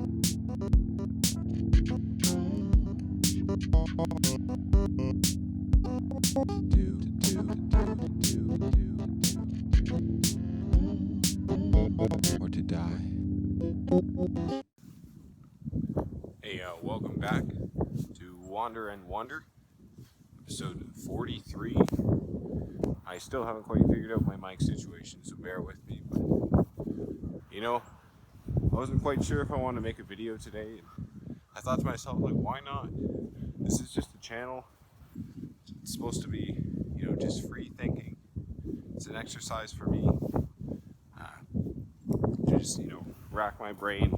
Or to die. Hey, welcome back to Wander and Wonder, episode 43. I still haven't quite figured out my mic situation, so bear with me. But, I wasn't quite sure if I wanted to make a video today. I thought to myself, why not? This is just a channel. It's supposed to be, just free thinking. It's an exercise for me to just, rack my brain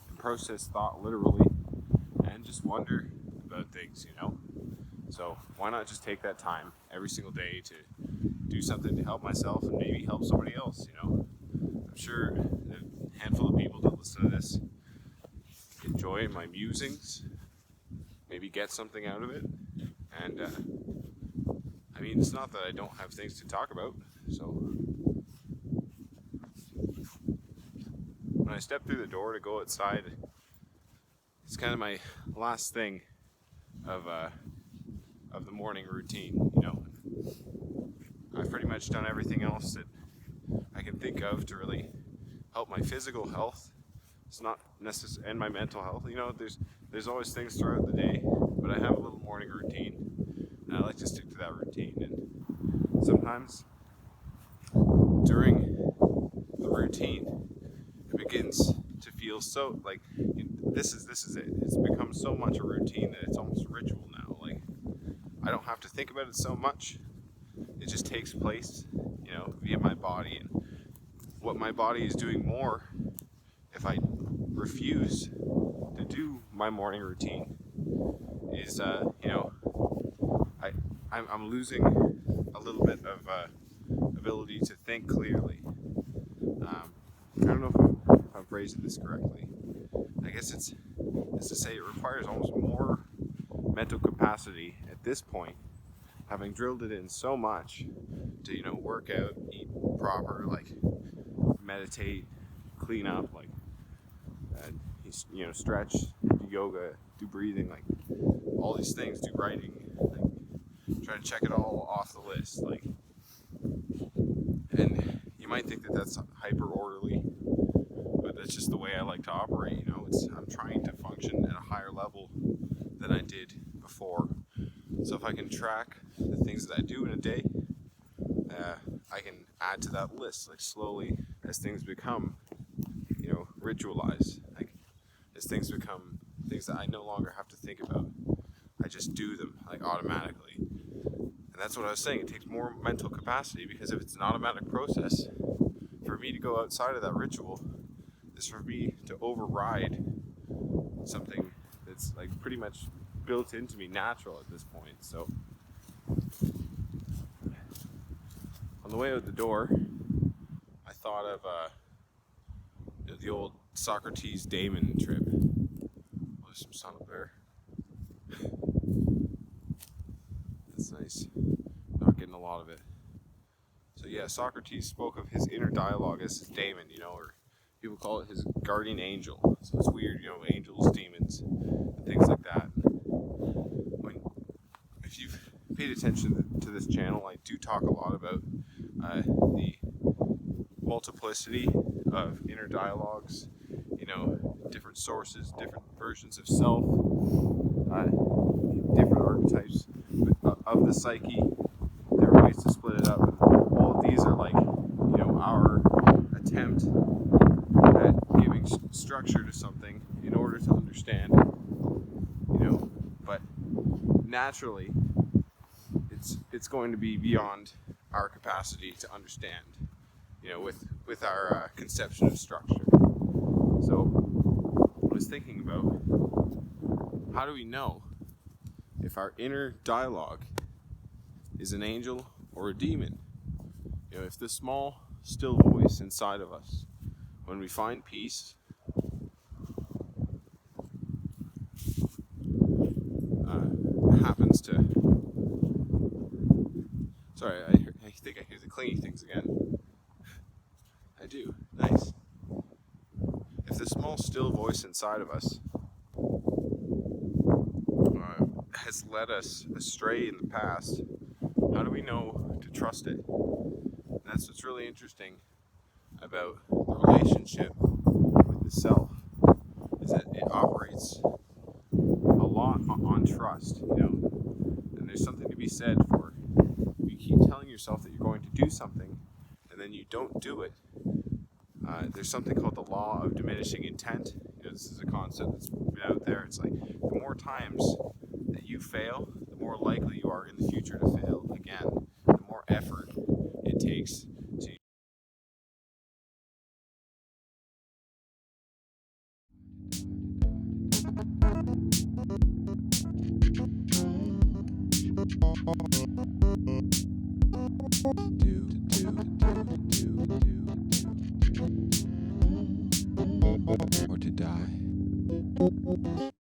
and process thought literally and just wonder about things, So why not just take that time every single day to do something to help myself and maybe help somebody else, I'm sure a handful of people that listen to this enjoy my musings, maybe get something out of it. And it's not that I don't have things to talk about. So when I step through the door to go outside, it's kind of my last thing of the morning routine. I've pretty much done everything else that I can think of to really help my physical health. It's not necessary, and my mental health. There's always things throughout the day, but I have a little morning routine, and I like to stick to that routine. And sometimes during the routine, it begins to feel so this is it. It's become so much a routine that it's almost a ritual now. I don't have to think about it so much. It just takes place, via my body. And what my body is doing more, if I refuse to do my morning routine, is, I'm losing a little bit of ability to think clearly. I don't know if I'm phrasing this correctly. I guess it's to say it requires almost more mental capacity at this point, having drilled it in so much to, work out, eat proper, meditate, clean up, stretch, do yoga, do breathing, all these things, do writing, try to check it all off the list, and you might think that that's hyper orderly, but that's just the way I like to operate. I'm trying to function at a higher level than I did before. So if I can track the things that I do in a day, I can add to that list, slowly, as things become, ritualized. As things become things that I no longer have to think about, I just do them, automatically. And that's what I was saying. It takes more mental capacity, because if it's an automatic process, for me to go outside of that ritual is for me to override something that's pretty much built into me, natural at this point. So on the way out the door, I thought of the old Socrates Damon trip. Oh, there's some sun up there. That's nice. Not getting a lot of it. So yeah, Socrates spoke of his inner dialogue as his daemon, or people call it his guardian angel. So it's weird, angels, demons, and things like that. If you've paid attention to this channel, I do talk a lot about the multiplicity of inner dialogues, different sources, different versions of self, different archetypes of the psyche, different ways to split it up. All of these are our attempt at giving structure to something in order to understand, but naturally it's going to be beyond our capacity to understand, with our conception of structure. So I was thinking about, how do we know if our inner dialogue is an angel or a demon? If the small, still voice inside of us, when we find peace, happens to... Sorry, I think I hear the clingy things again. I do. Nice. if the small still voice inside of us has led us astray in the past, how do we know to trust it? That's what's really interesting about the relationship with the self, is that it operates a lot on trust, and there's something to be said for, you keep telling yourself that you're going to do something and then you don't do it. There's something called the law of diminishing intent. This is a concept that's been out there. It's like, the more times that you fail, the more likely you are in the future to fail again. The more effort it takes to or to die.